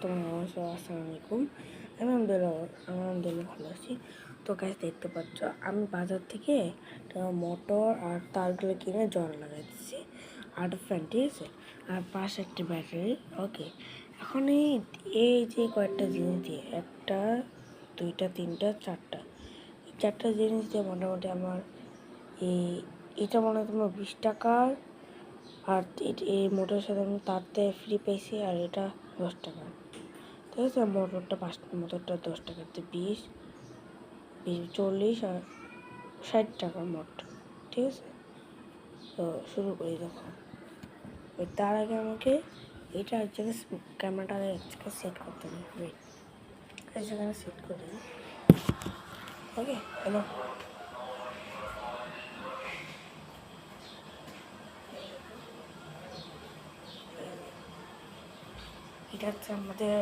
তোমার আসসালামু আলাইকুম। আমি ভালো আছি। তো গাইস দেখতে পাচ্ছ আমি বাজার থেকে মোটর আর তারগুলো কিনে জল লাগাইতেছি আর ফ্যান, ঠিক আছে, আর পাশে একটা ব্যাটারি। ওকে, এখন এই যে কয়েকটা জিনিস দিয়ে, একটা দুইটা তিনটা চারটা, এই চারটা জিনিস দিয়ে মোটামুটি আমার এটা মনে হয় তোমার 20 টাকার। আর এই মোটরের সাথে আমি তারতে ফ্রি পেয়েছি, আর এটা 10 টাকা, ঠিক আছে। মোটরটা 10 টাকাতে 20, 40 আর 60 টাকা মোট, ঠিক আছে। তো শুরু করি। দেখো, তার আগে আমাকে এটা এক জায়গায় ক্যামেরাটা এক জায়গায় সেট করতে হবে। ওয়েট, সেখানে সেট করে দিই। ওকে, হ্যালো, এটা হচ্ছে আমাদের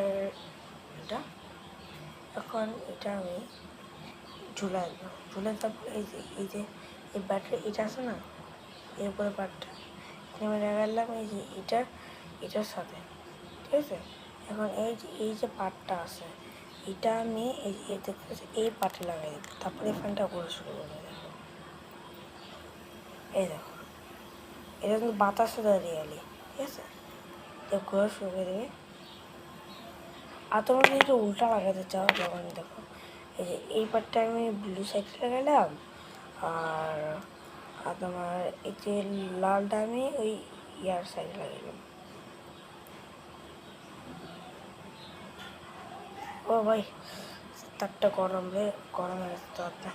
এটা। এখন এটা আমি ঝুলাই দেবো। তারপর এই ব্যাটারি এটা আছে না, এর উপরে পাটটা আমি লাগালাম এই যে এটার সাথে, ঠিক আছে। এখন এই যে পাটটা আছে, এটা আমি এই পাটে লাগাই দেবো। তারপরে এই ফ্যানটা ঘোরা শুরু করে দেবো। এই দেখো, এটা কিন্তু বাতাসে রিয়ালি, ঠিক আছে। ঘোরা শুরু করে দেবে। আর তোমরা যদি এটা উল্টা লাগাতে চাও, যখন দেখো এই যে এই পাটটা আমি ব্লু সাইডে লাগালাম, আর তোমার এই যে লালটা আমি ওই ইয়ার সাইডে লাগালাম। ও ভাই, তারটা গরম হয়ে গেছে তারটা।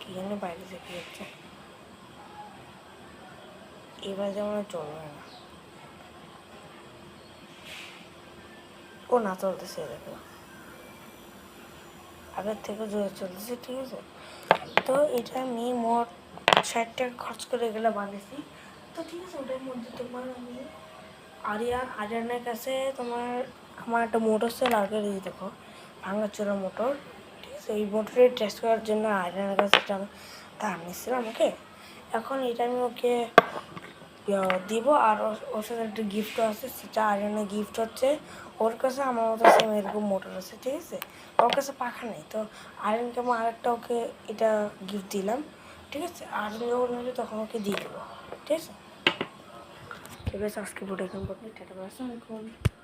কি জানি বাইরে থেকে যাচ্ছে, এবার যেমন চলবে না। ও না, চলতেছে, দেখো আগের থেকে জোরে চলতেছে, ঠিক আছে। তো এটা আমি মোট 60 টাকা খরচ করে এগুলো বানিয়েছি। তো ঠিক আছে, ওটার মধ্যে তোমার আমি আরিয়ানের কাছে আমার একটা মোটর সেল আগে দিয়ে দেখো, ভাঙাচোরা মোটর, ঠিক আছে। এই মোটরে টেস্ট করার জন্য আরিয়ানের কাছে তার নিচ্ছিলাম। ওকে, এখন এটা আমি ওকে দিব। আর ওর সাথে একটা গিফটও আছে, সেটা আরিয়ানের গিফট হচ্ছে ওর কাছে আমার মতো সেম এরকম মোটর আছে, ঠিক আছে। ওর কাছে পাখা নেই, তো আরিয়ানকে আমি আরেকটা ওকে এটা গিফট দিলাম, ঠিক আছে। আরিয়ান যখন নেবে তখন ওকে দিয়ে দেবো, ঠিক আছে। ঠিক আছে, আজকে ভিডিও এখানে পর্যন্ত। টাটা, আসসালামু আলাইকুম।